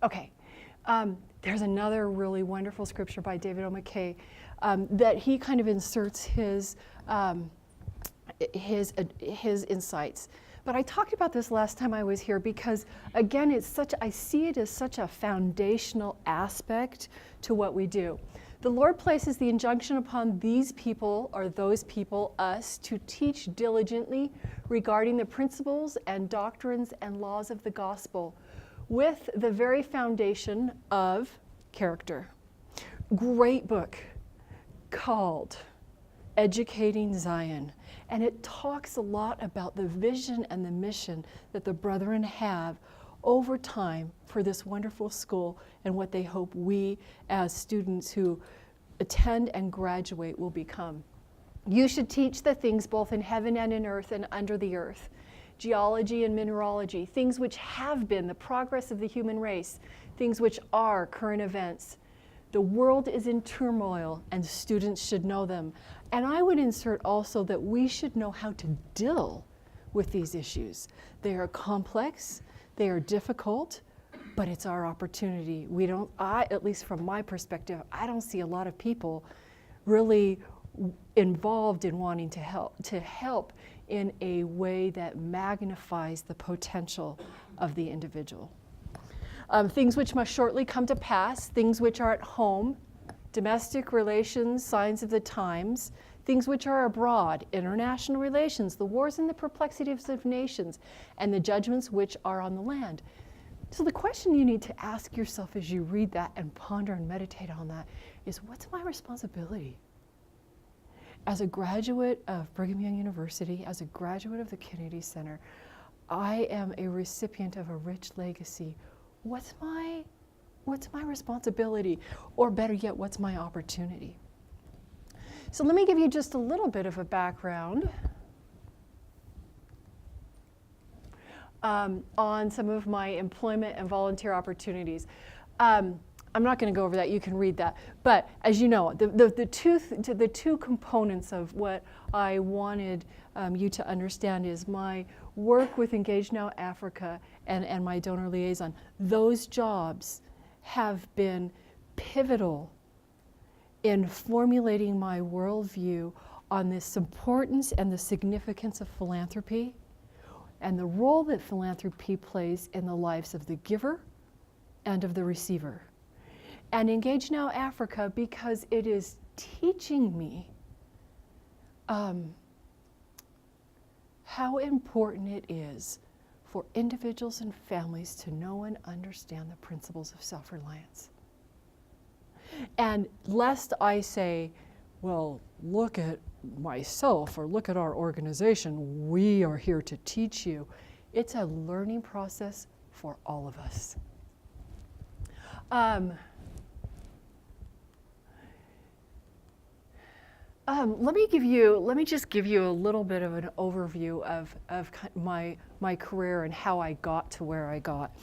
Okay. There's another really wonderful scripture by David O. McKay that he kind of inserts his insights. But I talked about this last time I was here because, again, I see it as such a foundational aspect to what we do. The Lord places the injunction upon these people, or those people, us, to teach diligently regarding the principles and doctrines and laws of the gospel, with the very foundation of character. Great book called Educating Zion. And it talks a lot about the vision and the mission that the brethren have over time for this wonderful school and what they hope we as students who attend and graduate will become. You should teach the things both in heaven and in earth and under the earth. Geology and mineralogy, things which have been the progress of the human race, things which are current events. The world is in turmoil and students should know them. And I would insert also that we should know how to deal with these issues. They are complex, they are difficult, but it's our opportunity. At least from my perspective, I don't see a lot of people really involved in wanting to help in a way that magnifies the potential of the individual. Things which must shortly come to pass, things which are at home, domestic relations, signs of the times, things which are abroad, international relations, the wars and the perplexities of nations, and the judgments which are on the land. So the question you need to ask yourself as you read that and ponder and meditate on that is, what's my responsibility? As a graduate of Brigham Young University, as a graduate of the Kennedy Center, I am a recipient of a rich legacy. What's my responsibility? Or better yet, what's my opportunity? So let me give you just a little bit of a background on some of my employment and volunteer opportunities. I'm not going to go over that. You can read that. But as you know, the two components of what I wanted you to understand is my work with Engage Now Africa and my donor liaison. Those jobs have been pivotal in formulating my worldview on this importance and the significance of philanthropy and the role that philanthropy plays in the lives of the giver and of the receiver. And Engage Now Africa, because it is teaching me how important it is for individuals and families to know and understand the principles of self-reliance. And lest I say, well, look at myself or look at our organization, we are here to teach you. It's a learning process for all of us. Let me just give you a little bit of an overview of my career and how I got to where I got.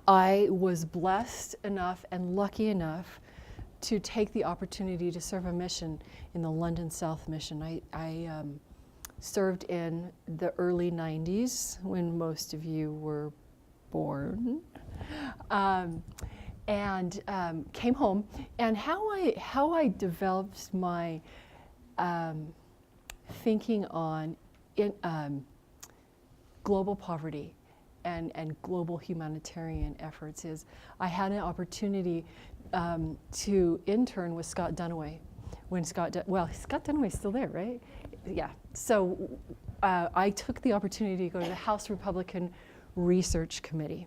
I was blessed enough and lucky enough to take the opportunity to serve a mission in the London South Mission. I served in the early 90s when most of you were born. And came home, and how I developed my thinking on global poverty and global humanitarian efforts is I had an opportunity to intern with Scott Dunaway when Scott Dunaway's still there, right? Yeah. So I took the opportunity to go to the House Republican Research Committee.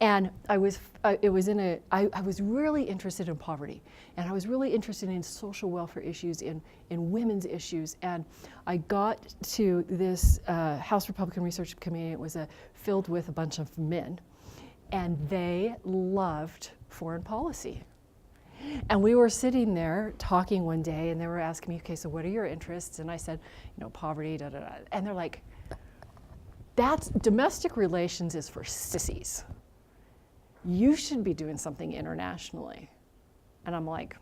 And I was really interested in poverty, and I was really interested in social welfare issues, in women's issues. And I got to this House Republican Research Committee. It was filled with a bunch of men, and they loved foreign policy. And we were sitting there talking one day, and they were asking me, okay, so what are your interests? And I said, poverty, da da da. And they're like, domestic relations is for sissies. You should be doing something internationally. And I'm like,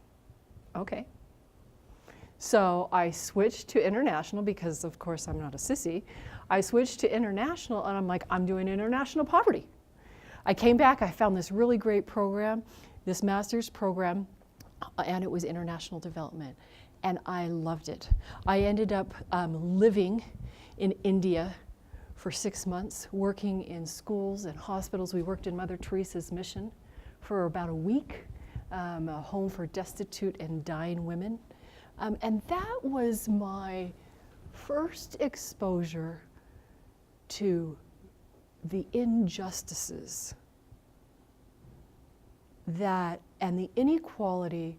okay. So I switched to international because, of course, I'm not a sissy. I switched to international, and I'm like, I'm doing international poverty. I came back, I found this really great program, this master's program, and it was international development. And I loved it. I ended up living in India for 6 months, working in schools and hospitals. We worked in Mother Teresa's mission for about a week, a home for destitute and dying women. And that was my first exposure to the injustices that and the inequality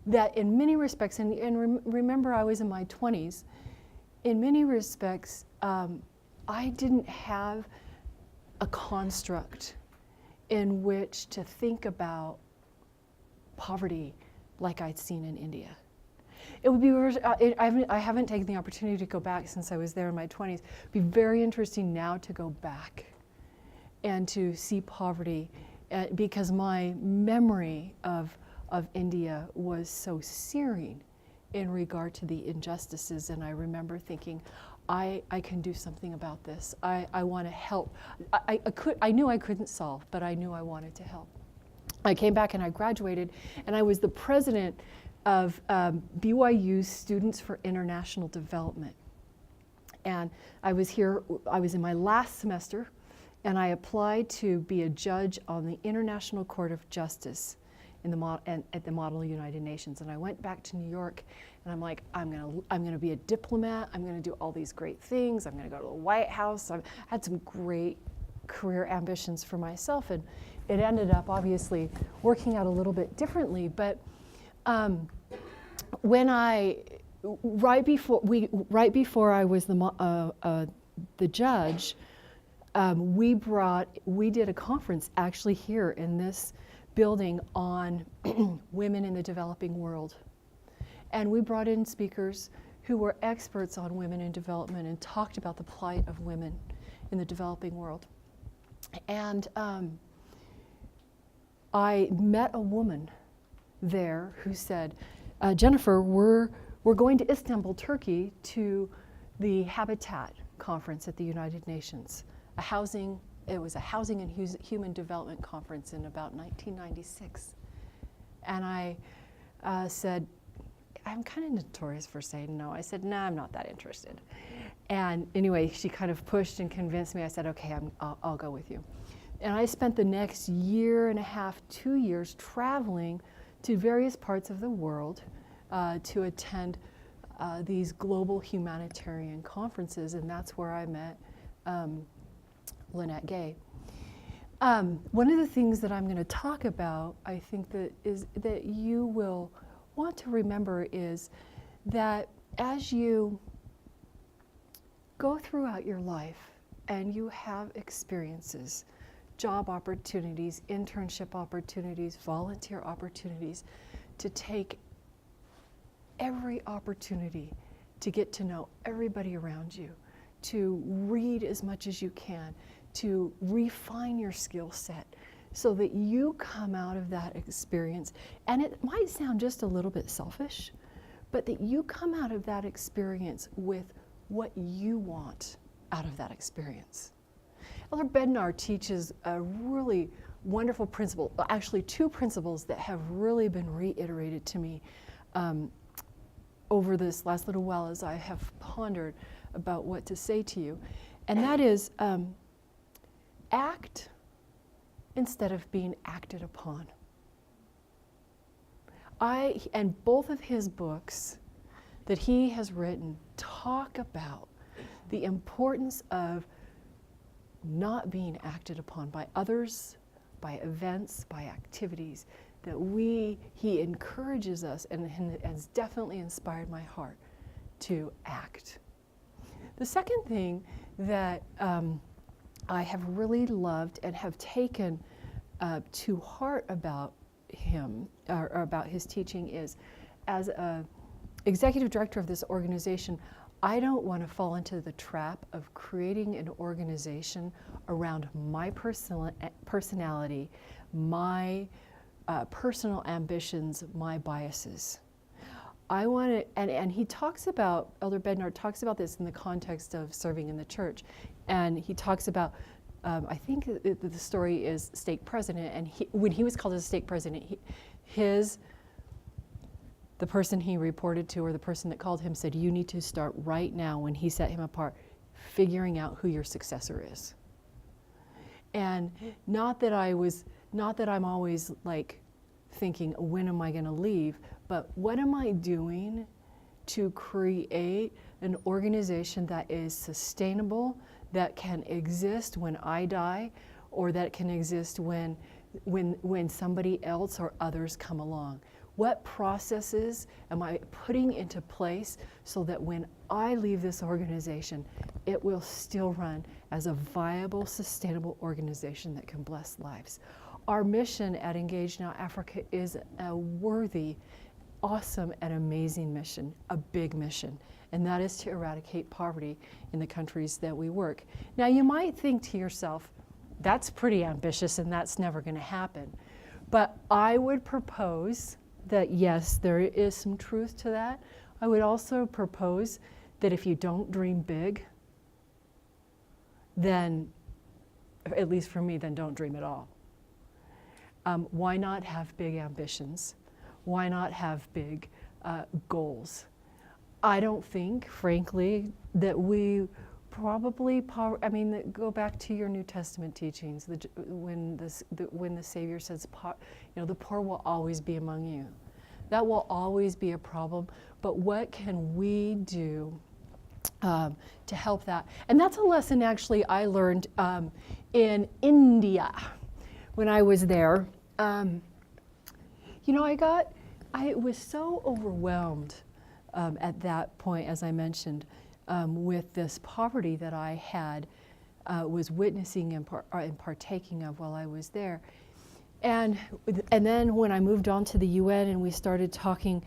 that in many respects, and remember I was in my 20s, in many respects, I didn't have a construct in which to think about poverty like I'd seen in India. It would be, I haven't taken the opportunity to go back since I was there in my 20s. It would be very interesting now to go back and to see poverty because my memory of India was so searing in regard to the injustices, and I remember thinking, I can do something about this. I want to help. I knew I couldn't solve, but I knew I wanted to help. I came back and I graduated, and I was the president of BYU's Students for International Development. And I was here, I was in my last semester, and I applied to be a judge on the International Court of Justice at the Model United Nations. And I went back to New York, and I'm like, I'm gonna be a diplomat. I'm gonna do all these great things. I'm gonna go to the White House. I had some great career ambitions for myself, and it ended up obviously working out a little bit differently. But when right before I was the judge, we did a conference actually here in this building on women in the developing world. And we brought in speakers who were experts on women in development and talked about the plight of women in the developing world. And I met a woman there who said, Jennifer, we're going to Istanbul, Turkey to the Habitat Conference at the United Nations, it was a housing and human development conference in about 1996. And I said, I'm kind of notorious for saying no. I said, no, I'm not that interested. And anyway, she kind of pushed and convinced me. I said, okay, I'll go with you. And I spent the next year and a half, 2 years traveling to various parts of the world to attend these global humanitarian conferences, and that's where I met Lynette Gay. One of the things that I'm going to talk about, I think that you will want to remember is that as you go throughout your life and you have experiences, job opportunities, internship opportunities, volunteer opportunities, to take every opportunity to get to know everybody around you, to read as much as you can, to refine your skill set so that you come out of that experience. And it might sound just a little bit selfish, but that you come out of that experience with what you want out of that experience. Elder Bednar teaches a really wonderful principle, actually 2 principles that have really been reiterated to me over this last little while as I have pondered about what to say to you. And that is, act instead of being acted upon. And both of his books that he has written talk about the importance of not being acted upon by others, by events, by activities, that he encourages us and has definitely inspired my heart to act. The second thing that I have really loved and have taken to heart about him, or about his teaching, is as an executive director of this organization, I don't want to fall into the trap of creating an organization around my personality, my personal ambitions, my biases. I want to, and he talks about, Elder Bednar talks about this in the context of serving in the church, and he talks about I think the story is stake president, and when he was called as stake president, the person he reported to, or the person that called him, said, you need to start right now, when he set him apart, figuring out who your successor is. And not that I'm always like thinking, when am I going to leave, but what am I doing to create an organization that is sustainable, that can exist when I die, or that can exist when somebody else or others come along? What processes am I putting into place so that when I leave this organization, it will still run as a viable, sustainable organization that can bless lives? Our mission at Engage Now Africa is a worthy, awesome, and amazing mission, a big mission, and that is to eradicate poverty in the countries that we work. Now, you might think to yourself, that's pretty ambitious and that's never going to happen. But I would propose that, yes, there is some truth to that. I would also propose that if you don't dream big, then, at least for me, then don't dream at all. Why not have big ambitions? Why not have big goals? I don't think, frankly, that we probably, go back to your New Testament teachings, when the Savior says, the poor will always be among you. That will always be a problem, but what can we do to help that? And that's a lesson actually I learned in India when I was there. I was so overwhelmed at that point, as I mentioned, with this poverty that I had was witnessing and partaking of while I was there. And then when I moved on to the UN and we started talking,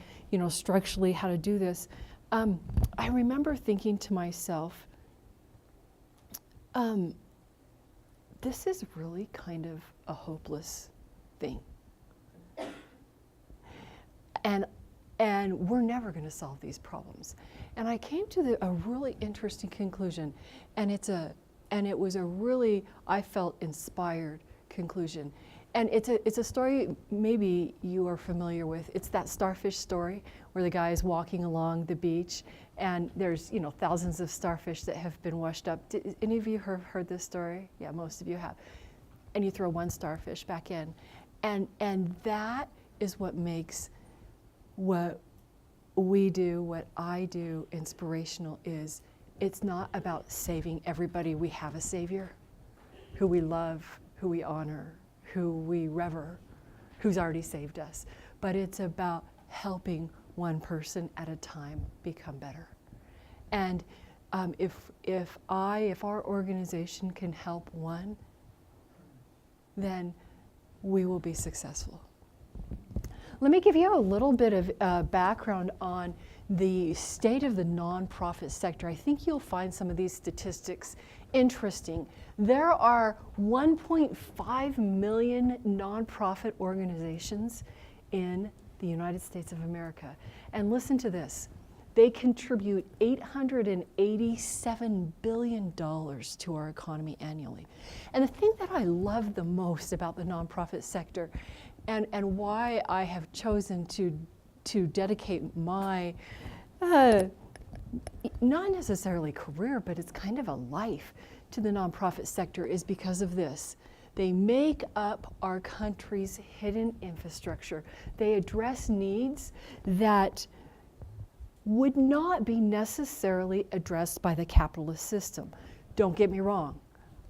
structurally how to do this, I remember thinking to myself, this is really kind of a hopeless thing. And we're never going to solve these problems. And I came to a really interesting conclusion, and it was a really, I felt, inspired conclusion. And it's a story maybe you are familiar with. It's that starfish story where the guy is walking along the beach, and there's thousands of starfish that have been washed up. Did any of you heard this story? Yeah, most of you have. And you throw one starfish back in, and that is what makes what we do, what I do, inspirational. Is it's not about saving everybody. We have a Savior who we love, who we honor, who we revere, who's already saved us. But it's about helping one person at a time become better. And if our organization can help one, then we will be successful. Let me give you a little bit of background on the state of the nonprofit sector. I think you'll find some of these statistics interesting. There are 1.5 million nonprofit organizations in the United States of America. And listen to this. They contribute $887 billion to our economy annually. And the thing that I love the most about the nonprofit sector, and why I have chosen to dedicate my, not necessarily career, but it's kind of a life to the nonprofit sector, is because of this. They make up our country's hidden infrastructure. They address needs that would not be necessarily addressed by the capitalist system. Don't get me wrong,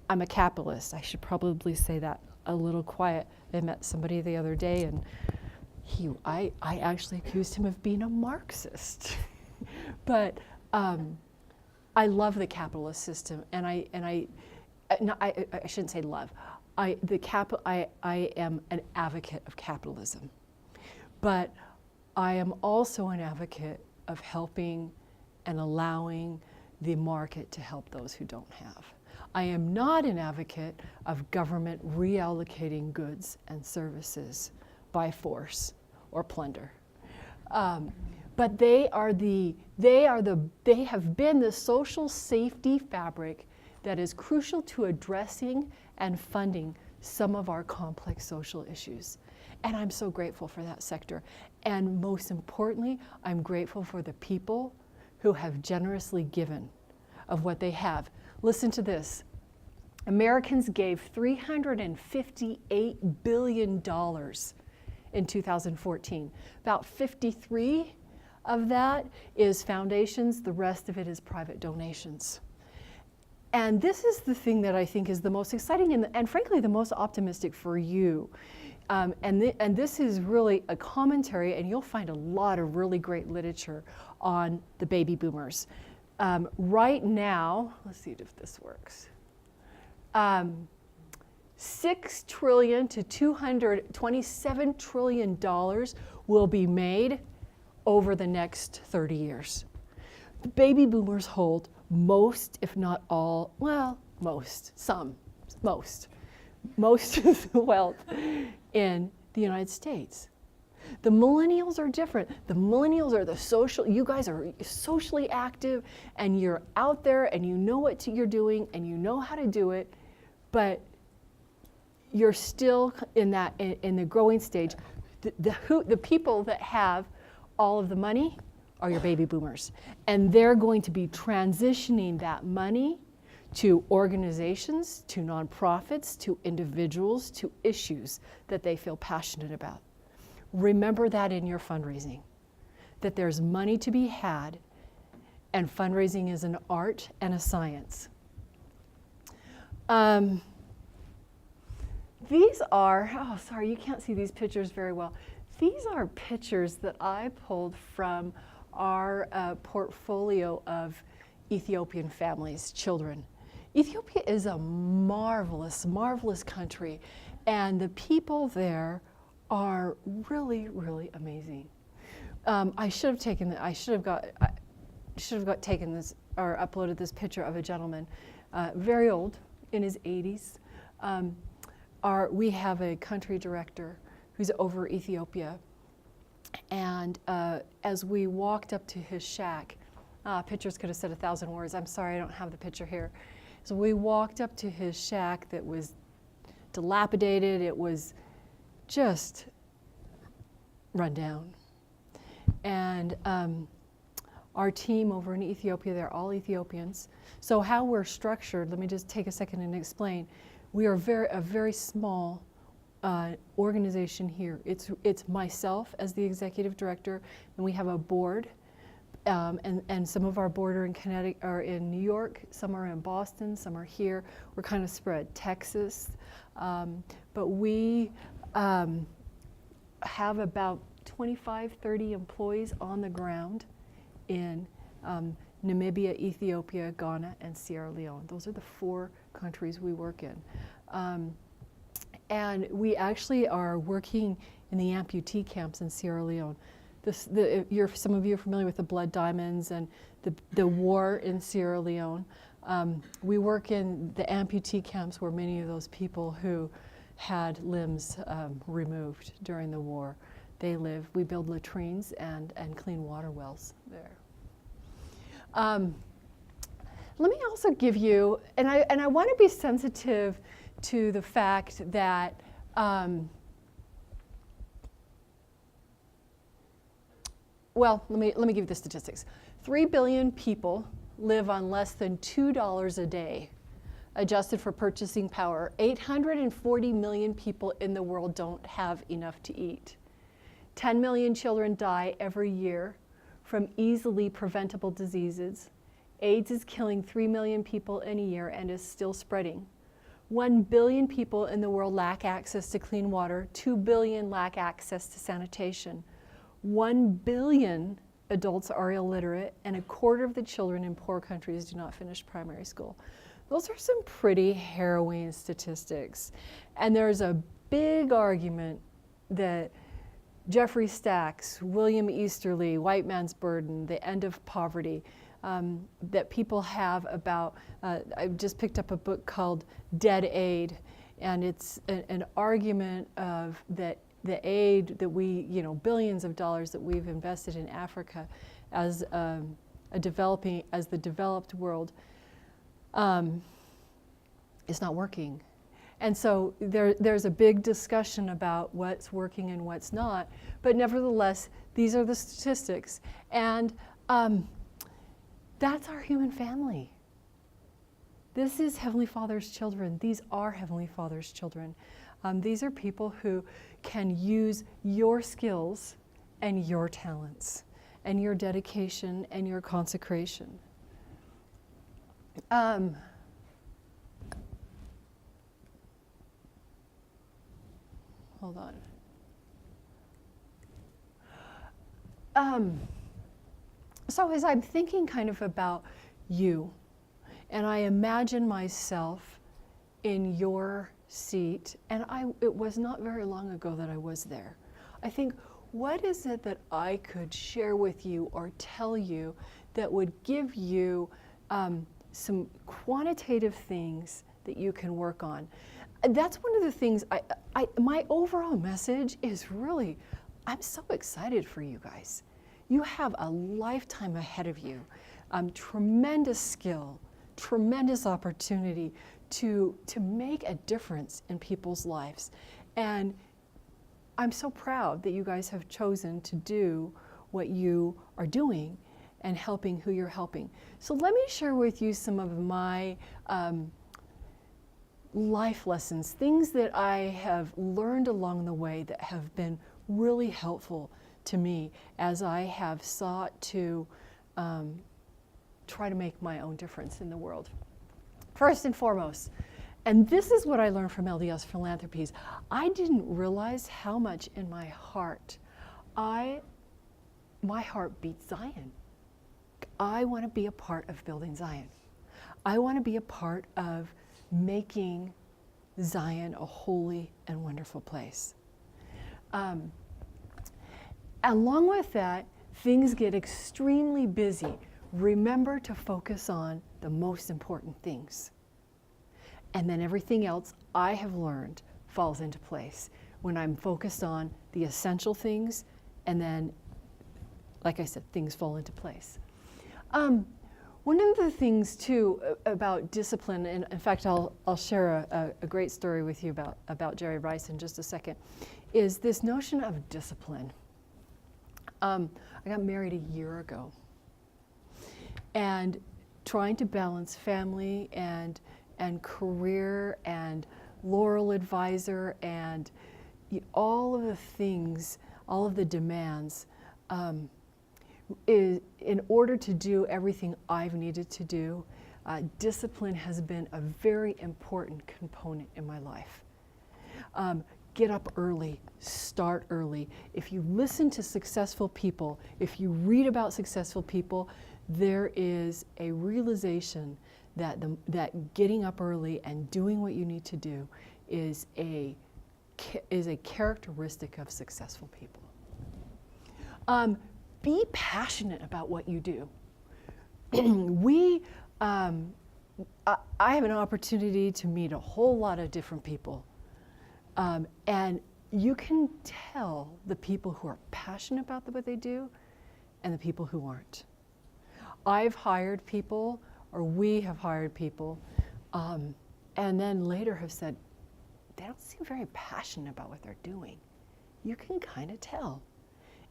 I'm a capitalist. I should probably say that a little quiet. I met somebody the other day, and I actually accused him of being a Marxist. But I love the capitalist system, and I shouldn't say love. I am an advocate of capitalism, but I am also an advocate of helping and allowing the market to help those who don't have. I am not an advocate of government reallocating goods and services by force or plunder. But they have been the social safety fabric that is crucial to addressing and funding some of our complex social issues. And I'm so grateful for that sector. And most importantly, I'm grateful for the people who have generously given of what they have. Listen to this. Americans gave $358 billion in 2014. About 53 of that is foundations, the rest of it is private donations. And this is the thing that I think is the most exciting and frankly the most optimistic for you. And this is really a commentary, and you'll find a lot of really great literature on the baby boomers. Right now, let's see if this works. $6 trillion to $227 trillion will be made over the next 30 years. The baby boomers hold most, if not all, well, most of the wealth in the United States. The millennials are different. The millennials are the social, you guys are socially active and you're out there and you know what you're doing and you know how to do it, but you're still in the growing stage. The people that have all of the money are your baby boomers. And they're going to be transitioning that money to organizations, to nonprofits, to individuals, to issues that they feel passionate about. Remember that in your fundraising, that there's money to be had, and fundraising is an art and a science. These are, oh, sorry, you can't see these pictures very well. These are pictures that I pulled from our portfolio of Ethiopian families, children. Ethiopia is a marvelous, marvelous country, and the people there are really, really amazing. I should have taken this or uploaded this picture of a gentleman, very old, in his 80s. We have a country director who's over Ethiopia, and as we walked up to his shack, pictures could have said 1,000 words. I'm sorry, I don't have the picture here. So we walked up to his shack that was dilapidated. It was just run down. And our team over in Ethiopia, they're all Ethiopians. So how we're structured, let me just take a second and explain. We are a very small organization here. It's myself as the executive director, and we have a board. And some of our board are in Connecticut, are in New York, some are in Boston, some are here. We're kind of spread, Texas. But we have about 25, 30 employees on the ground in Namibia, Ethiopia, Ghana, and Sierra Leone. Those are the 4 countries we work in. And we actually are working in the amputee camps in Sierra Leone. Some of you are familiar with the Blood Diamonds and the war in Sierra Leone. We work in the amputee camps where many of those people who had limbs removed during the war, they live. We build latrines and clean water wells there. Let me also give you, and I want to be sensitive to the fact that well, let me give you the statistics. 3 billion people live on less than $2 a day, adjusted for purchasing power. 840 million people in the world don't have enough to eat. 10 million children die every year from easily preventable diseases. AIDS is killing 3 million people in a year and is still spreading. 1 billion people in the world lack access to clean water. 2 billion lack access to sanitation. 1 billion adults are illiterate, and 1/4 of the children in poor countries do not finish primary school. Those are some pretty harrowing statistics. And there's a big argument that Jeffrey Sachs, William Easterly, White Man's Burden, The End of Poverty, that people have about, I just picked up a book called Dead Aid, and it's an argument of that the aid that we, billions of dollars that we've invested in Africa as the developed world is not working. And so there's a big discussion about what's working and what's not, but nevertheless, these are the statistics. And that's our human family. This is Heavenly Father's children. These are Heavenly Father's children. These are people who can use your skills and your talents and your dedication and your consecration. Hold on. So as I'm thinking kind of about you, and I imagine myself in your seat, and it was not very long ago that I was there. I think, what is it that I could share with you or tell you that would give you some quantitative things that you can work on? That's one of the things, my overall message is really, I'm so excited for you guys. You have a lifetime ahead of you, tremendous skill, tremendous opportunity to make a difference in people's lives. And I'm so proud that you guys have chosen to do what you are doing and helping who you're helping. So let me share with you some of my life lessons, things that I have learned along the way that have been really helpful to me as I have sought to try to make my own difference in the world. First and foremost, and this is what I learned from LDS Philanthropies, I didn't realize how much in my heart, my heart beats Zion. I want to be a part of building Zion. I want to be a part of making Zion a holy and wonderful place. Along with that, things get extremely busy. Remember to focus on the most important things. And then everything else I have learned falls into place when I'm focused on the essential things, and then, like I said, things fall into place. One of the things too about discipline, and in fact I'll share a great story with you about Jerry Rice in just a second, is this notion of discipline. I got married a year ago, and trying to balance family and career and Laurel Advisor and all of the things, all of the demands, is in order to do everything I've needed to do, discipline has been a very important component in my life. Get up early, start early. If you listen to successful people, if you read about successful people, there is a realization that getting up early and doing what you need to do is a characteristic of successful people. Be passionate about what you do. I have an opportunity to meet a whole lot of different people. And you can tell the people who are passionate about what they do and the people who aren't. I've hired people, or we have hired people, and then later have said, they don't seem very passionate about what they're doing. You can kind of tell.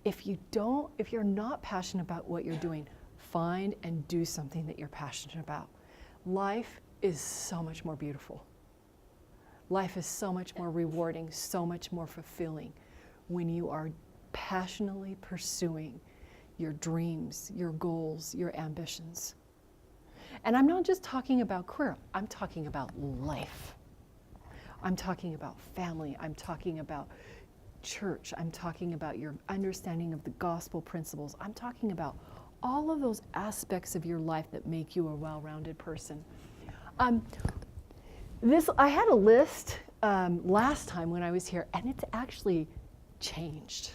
If you're not passionate about what you're doing, find and do something that you're passionate about. Life is so much more beautiful. Life is so much more rewarding, so much more fulfilling when you are passionately pursuing your dreams, your goals, your ambitions. And I'm not just talking about career, I'm talking about life. I'm talking about family, I'm talking about church, I'm talking about your understanding of the gospel principles, I'm talking about all of those aspects of your life that make you a well-rounded person. I had a list last time when I was here, and it's actually changed.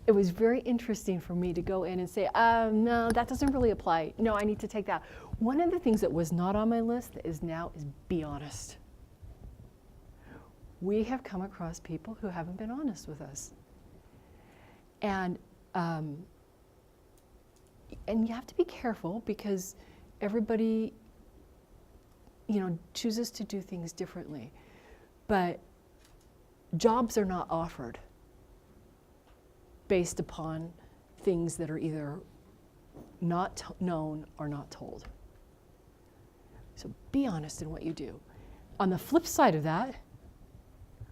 It was very interesting for me to go in and say, no, that doesn't really apply. No, I need to take that. One of the things that was not on my list that is now is be honest. We have come across people who haven't been honest with us. And you have to be careful because everybody chooses to do things differently. But jobs are not offered based upon things that are either not known or not told. So be honest in what you do. On the flip side of that,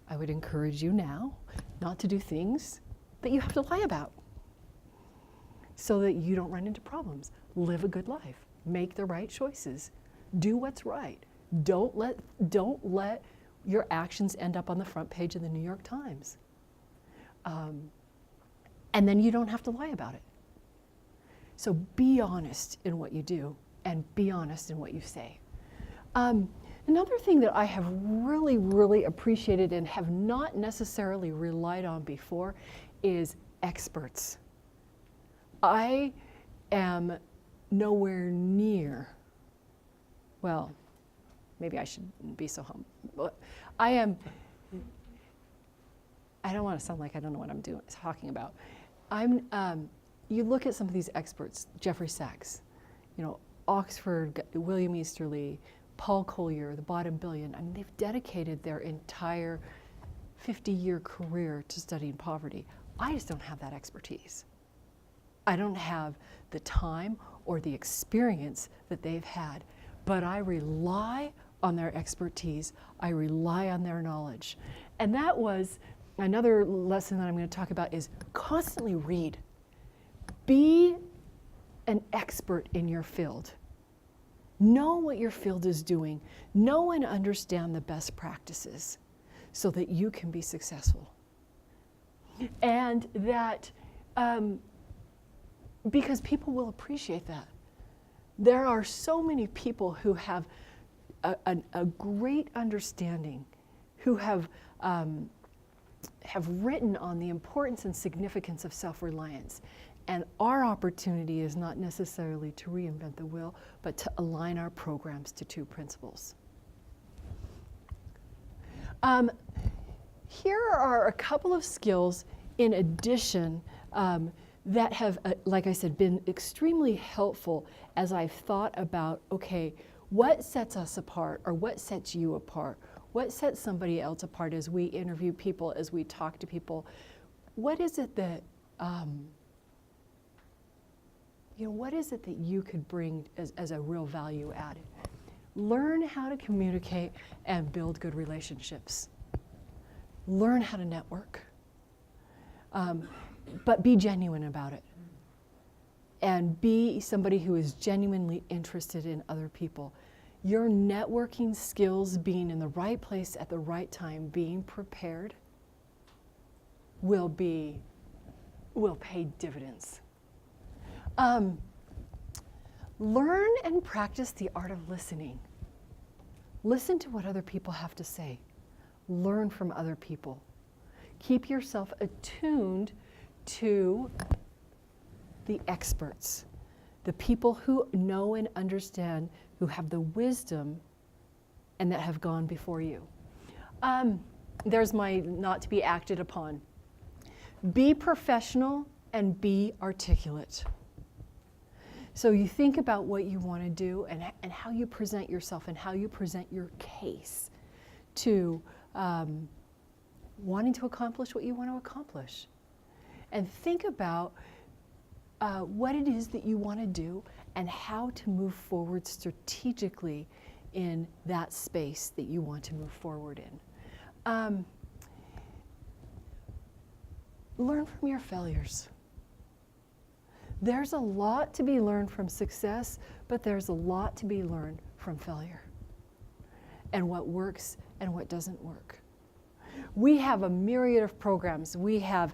I would encourage you now not to do things that you have to lie about so that you don't run into problems. Live a good life. Make the right choices. Do what's right. Don't let your actions end up on the front page of the New York Times. And then you don't have to lie about it. So be honest in what you do and be honest in what you say. Another thing that I have really, really appreciated and have not necessarily relied on before is experts. I am nowhere near, well, maybe I shouldn't be so humble, but I don't want to sound like I don't know what I'm talking about. You look at some of these experts, Jeffrey Sachs, Oxford, William Easterly, Paul Collier, the Bottom Billion. I mean, they've dedicated their entire 50-year career to studying poverty. I just don't have that expertise. I don't have the time or the experience that they've had, but I rely on their expertise. I rely on their knowledge. And that was another lesson that I'm going to talk about is constantly read. Be an expert in your field. Know what your field is doing. Know and understand the best practices so that you can be successful. And that, because people will appreciate that. There are so many people who have a great understanding, who have written on the importance and significance of self-reliance. And our opportunity is not necessarily to reinvent the wheel, but to align our programs to two principles. Here are a couple of skills in addition that have, like I said, been extremely helpful as I've thought about, okay, what sets us apart or what sets you apart? What sets somebody else apart as we interview people, as we talk to people? What is it that what is it that you could bring as a real value added? Learn how to communicate and build good relationships. Learn how to network. But be genuine about it. And be somebody who is genuinely interested in other people. Your networking skills, being in the right place at the right time, being prepared, will pay dividends. Learn and practice the art of listening. Listen to what other people have to say. Learn from other people. Keep yourself attuned to the experts, the people who know and understand, who have the wisdom and that have gone before you. There's my not to be acted upon. Be professional and be articulate. So you think about what you want to do and how you present yourself and how you present your case to wanting to accomplish what you want to accomplish. And think about what it is that you want to do and how to move forward strategically in that space that you want to move forward in. Learn from your failures. There's a lot to be learned from success, but there's a lot to be learned from failure and what works and what doesn't work. We have a myriad of programs. We have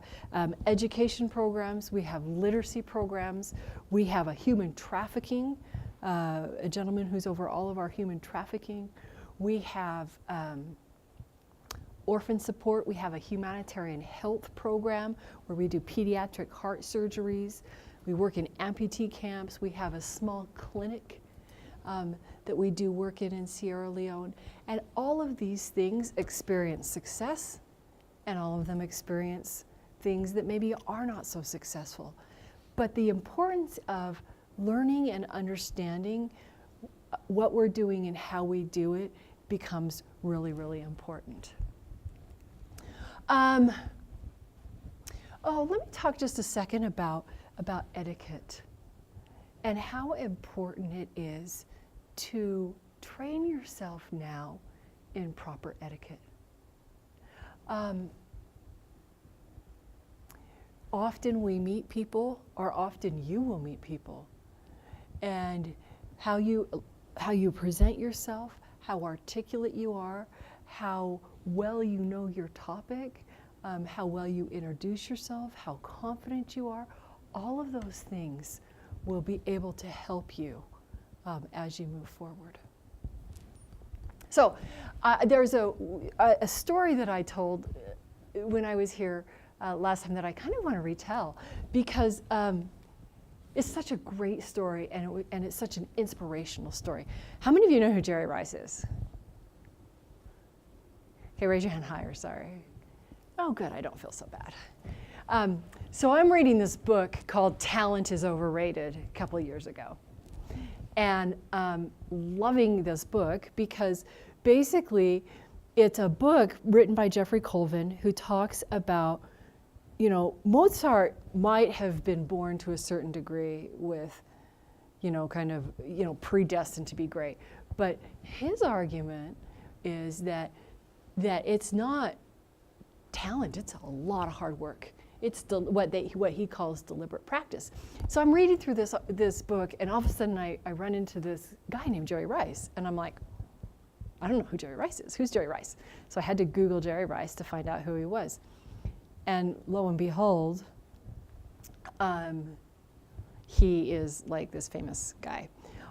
education programs, we have literacy programs, we have a human trafficking, a gentleman who's over all of our human trafficking. We have orphan support. We have a humanitarian health program where we do pediatric heart surgeries. We work in amputee camps. We have a small clinic that we do work in Sierra Leone. And all of these things experience success, and all of them experience things that maybe are not so successful. But the importance of learning and understanding what we're doing and how we do it becomes really, really important. Let me talk just a second about etiquette and how important it is to train yourself now in proper etiquette. Often we meet people, or often you will meet people, and how you present yourself, how articulate you are, how well you know your topic, how well you introduce yourself, how confident you are, all of those things will be able to help you as you move forward. So there's a story that I told when I was here last time that I kind of want to retell, because it's such a great story, and it's such an inspirational story. How many of you know who Jerry Rice is? Okay, raise your hand higher, sorry. Oh, good, I don't feel so bad. So I'm reading this book called Talent is Overrated a couple of years ago. And loving this book because basically it's a book written by Jeffrey Colvin who talks about, you know, Mozart might have been born to a certain degree with, you know, kind of, you know, predestined to be great. But his argument is that it's not talent, it's a lot of hard work. It's what he calls deliberate practice. So I'm reading through this book, and all of a sudden I run into this guy named Jerry Rice, and I'm like, I don't know who Jerry Rice is. Who's Jerry Rice? So I had to Google Jerry Rice to find out who he was. And lo and behold, he is like this famous guy.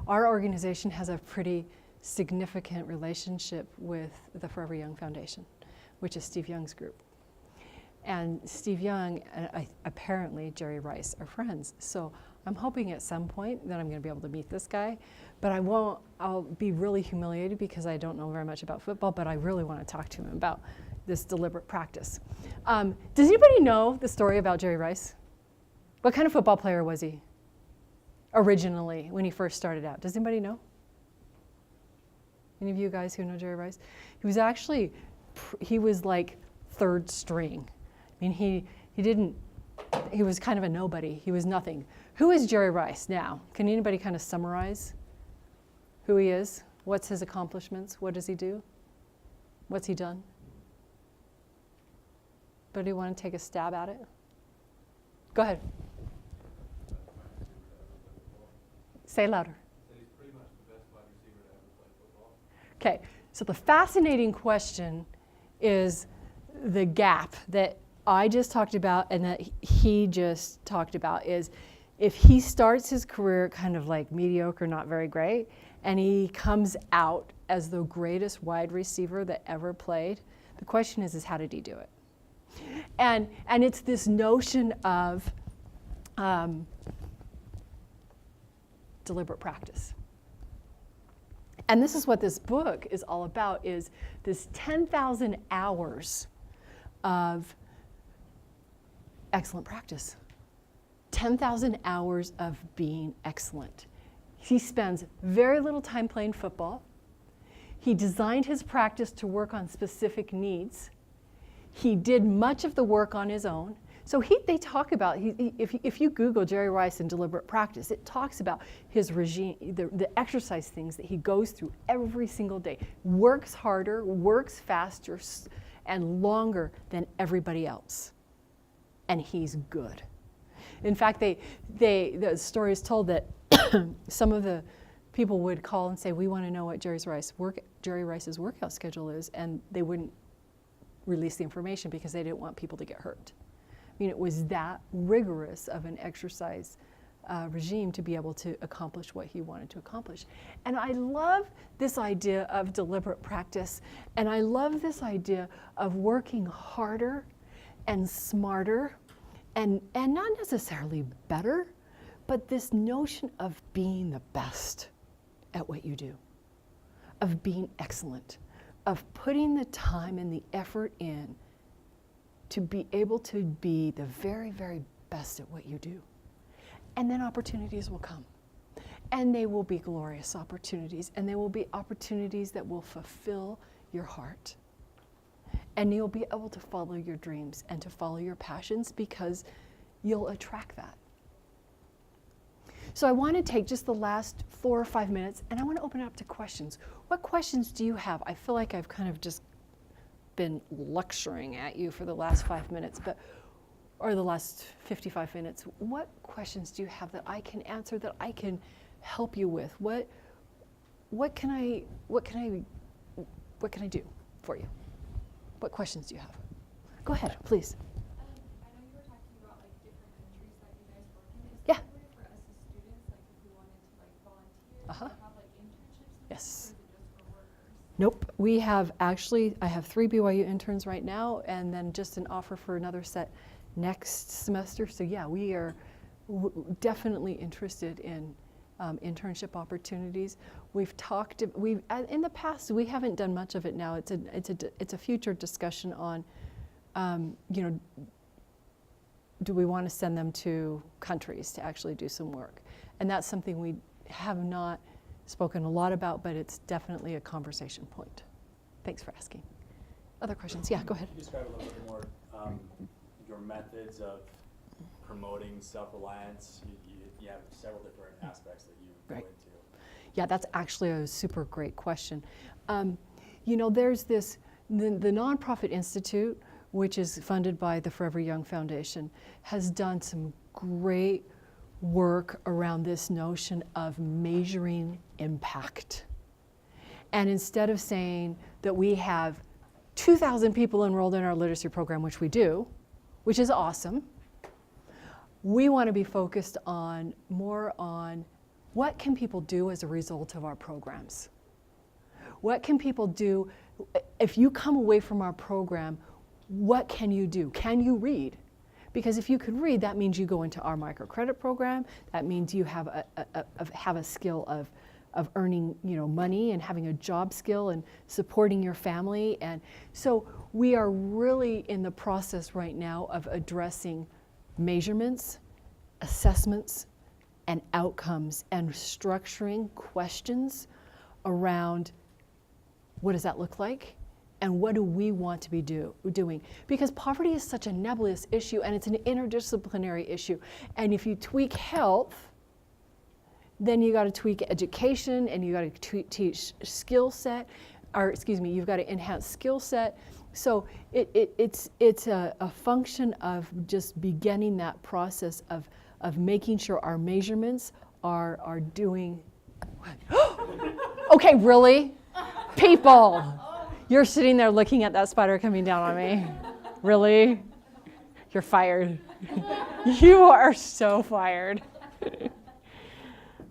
Our organization has a pretty significant relationship with the Forever Young Foundation, which is Steve Young's group. And Steve Young and apparently Jerry Rice are friends. So I'm hoping at some point that I'm going to be able to meet this guy, but I won't. I'll be really humiliated because I don't know very much about football, but I really want to talk to him about this deliberate practice. Does anybody know the story about Jerry Rice? What kind of football player was he originally when he first started out? Does anybody know? Any of you guys who know Jerry Rice? He was actually, he was like third string. I mean, he was kind of a nobody. He was nothing. Who is Jerry Rice now? Can anybody kind of summarize who he is? What's his accomplishments? What does he do? What's he done? Anybody want to take a stab at it? Go ahead. Say louder. He's pretty much the best wide receiver to ever play football. Okay, so the fascinating question is the gap that I just talked about and that he just talked about is if he starts his career kind of like mediocre, not very great, and he comes out as the greatest wide receiver that ever played, the question is how did he do it? And it's this notion of deliberate practice. And this is what this book is all about, is this 10,000 hours of excellent practice. 10,000 hours of being excellent. He spends very little time playing football. He designed his practice to work on specific needs. He did much of the work on his own. So they talk about, if you Google Jerry Rice and deliberate practice, it talks about his regime, the exercise things that he goes through every single day. Works harder, works faster, and longer than everybody else. And he's good. In fact, the story is told that some of the people would call and say, we want to know what Jerry Rice's workout schedule is, and they wouldn't release the information because they didn't want people to get hurt. I mean, it was that rigorous of an exercise regime to be able to accomplish what he wanted to accomplish. And I love this idea of deliberate practice, and I love this idea of working harder and smarter and not necessarily better, but this notion of being the best at what you do, of being excellent, of putting the time and the effort in to be able to be the very, very best at what you do. And then opportunities will come. And they will be glorious opportunities, and they will be opportunities that will fulfill your heart. And you'll be able to follow your dreams and to follow your passions because you'll attract that. So I want to take just the last 4 or 5 minutes, and I want to open it up to questions. What questions do you have? I feel like I've kind of just been lecturing at you for the last 5 minutes, or the last 55 minutes. What questions do you have that I can answer, that I can help you with? What can I do for you? What questions do you have? Go ahead, please. I know you were talking about like different countries that you guys work in. Is Yeah. there a way for us as students, like if we wanted to like volunteer, Uh-huh. to have like internships? Yes. Or is it just for workers? Nope, I have 3 BYU interns right now, and then just an offer for another set next semester. So yeah, we are definitely interested in internship opportunities. We've talked, in the past, we haven't done much of it now. It's a future discussion on, do we want to send them to countries to actually do some work? And that's something we have not spoken a lot about, but it's definitely a conversation point. Thanks for asking. Other questions? Yeah, go ahead. Can you describe a little bit more your methods of promoting self-reliance? You have several different aspects that you go Right. into. Yeah, that's actually a super great question. There's the Nonprofit Institute, which is funded by the Forever Young Foundation, has done some great work around this notion of measuring impact. And instead of saying that we have 2,000 people enrolled in our literacy program, which we do, which is awesome, we want to be focused more on what can people do as a result of our programs? What can people do if you come away from our program? What can you do? Can you read? Because if you can read, that means you go into our microcredit program. That means you have a skill of earning money and having a job skill and supporting your family. And so we are really in the process right now of addressing measurements, assessments, and outcomes, and structuring questions around what does that look like and what do we want to be doing. Because poverty is such a nebulous issue, and it's an interdisciplinary issue. And if you tweak health, then you got to tweak education, and you got to teach skill set, you've got to enhance skill set. So it's a function of just beginning that process of making sure our measurements are doing. Okay, really? People, you're sitting there looking at that spider coming down on me. Really? You're fired. You are so fired.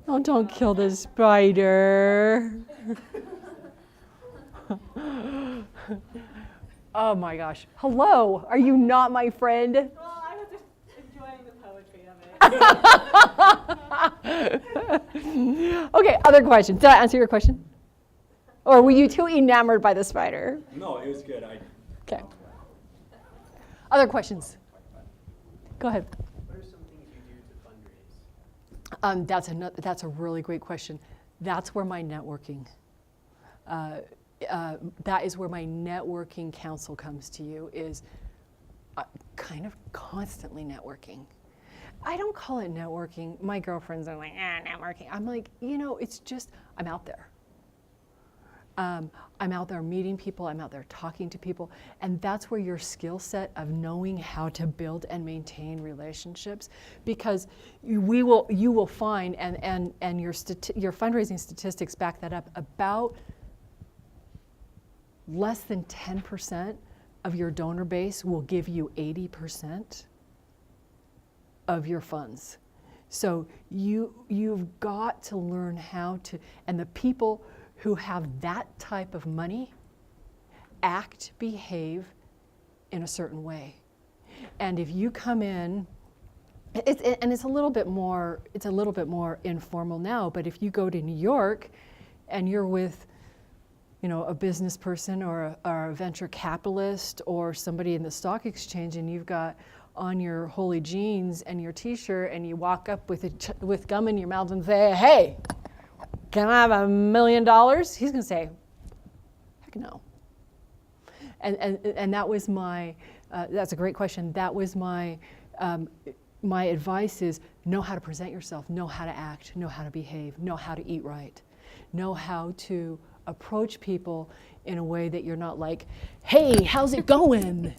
Oh, don't kill the spider. Oh my gosh. Hello, are you not my friend? Well, I was just enjoying the poetry of it. Okay, other questions. Did I answer your question? Or were you too enamored by the spider? No, it was good. Okay. Other questions? Go ahead. What are some things you do to fundraise? That's a really great question. That's where my networking, that is where my networking counsel comes to you, is kind of constantly networking. I don't call it networking. My girlfriends are like, networking. I'm like, it's just, I'm out there. I'm out there meeting people, I'm out there talking to people, and that's where your skill set of knowing how to build and maintain relationships, because you will find, and your fundraising statistics back that up, about less than 10% of your donor base will give you 80% of your funds. So you've got to learn how to, and the people who have that type of money behave in a certain way. And if you come in, it's a little bit more informal now, but if you go to New York and you're with a business person or a venture capitalist or somebody in the stock exchange, and you've got on your holy jeans and your t-shirt and you walk up with gum in your mouth and say, hey, can I have $1 million? He's going to say, heck no. And that was my, that's a great question. That was my advice is know how to present yourself, know how to act, know how to behave, know how to eat right, know how to approach people in a way that you're not like, hey, how's it going?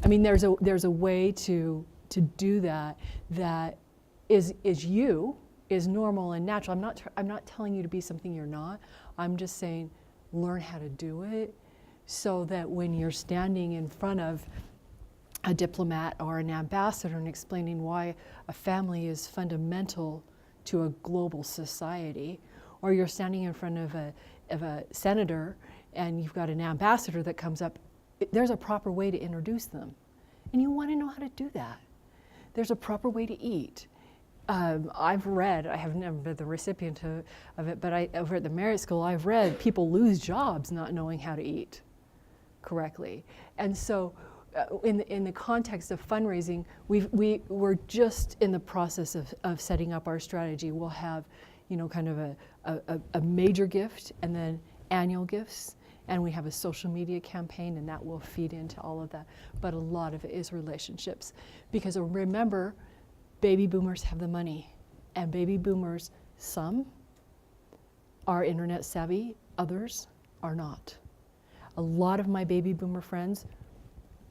I mean, there's a way to do that is normal and natural. I'm not telling you to be something you're not. I'm just saying learn how to do it so that when you're standing in front of a diplomat or an ambassador and explaining why a family is fundamental to a global society, or you're standing in front of a senator and you've got an ambassador that comes up, there's a proper way to introduce them. And you want to know how to do that. There's a proper way to eat. I've read, I have never been the recipient of it, but over at the Merit School, I've read people lose jobs not knowing how to eat correctly. And so in the context of fundraising, we're just in the process of setting up our strategy. We'll have, kind of a major gift and then annual gifts, and we have a social media campaign, and that will feed into all of that. But a lot of it is relationships, because remember, baby boomers have the money, and baby boomers, some are internet savvy, others are not. A lot of my baby boomer friends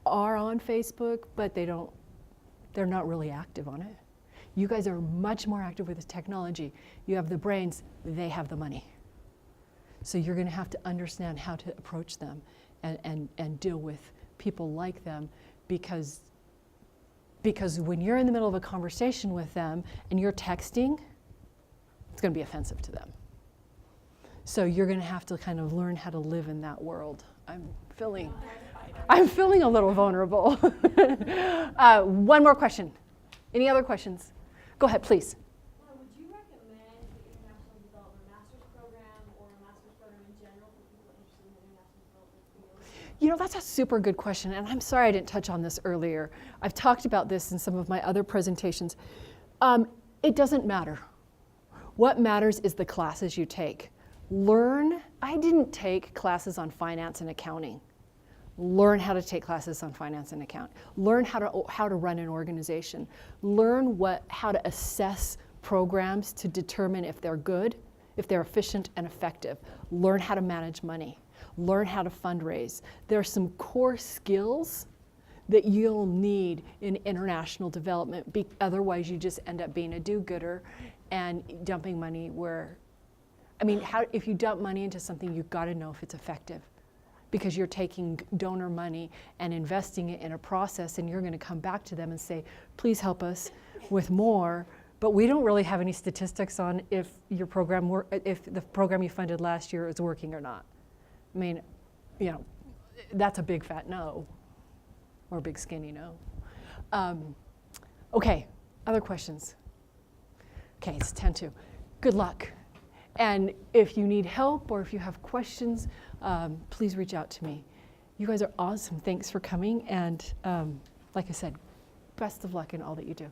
are on Facebook, but they're not really active on it. You guys are much more active with the technology. You have the brains, they have the money. So you're going to have to understand how to approach them and deal with people like them, because when you're in the middle of a conversation with them and you're texting, it's going to be offensive to them. So you're going to have to kind of learn how to live in that world. I'm feeling a little vulnerable. One more question. Any other questions? Go ahead, please. Would you recommend the International Development Master's Program or a Master's Program in general for people interested in the international development field? That's a super good question, and I'm sorry I didn't touch on this earlier. I've talked about this in some of my other presentations. It doesn't matter. What matters is the classes you take. I didn't take classes on finance and accounting. Learn how to take classes on finance and accounting. Learn how to run an organization. Learn how to assess programs to determine if they're good, if they're efficient and effective. Learn how to manage money. Learn how to fundraise. There are some core skills that you'll need in international development. Otherwise, you just end up being a do-gooder and dumping money where, if you dump money into something, you've got to know if it's effective, because you're taking donor money and investing it in a process, and you're going to come back to them and say, please help us with more. But we don't really have any statistics on if the program you funded last year is working or not. That's a big fat no, or a big skinny no. Okay, other questions? Okay, it's 10-2. Good luck. And if you need help or if you have questions, please reach out to me. You guys are awesome. Thanks for coming. And like I said, best of luck in all that you do.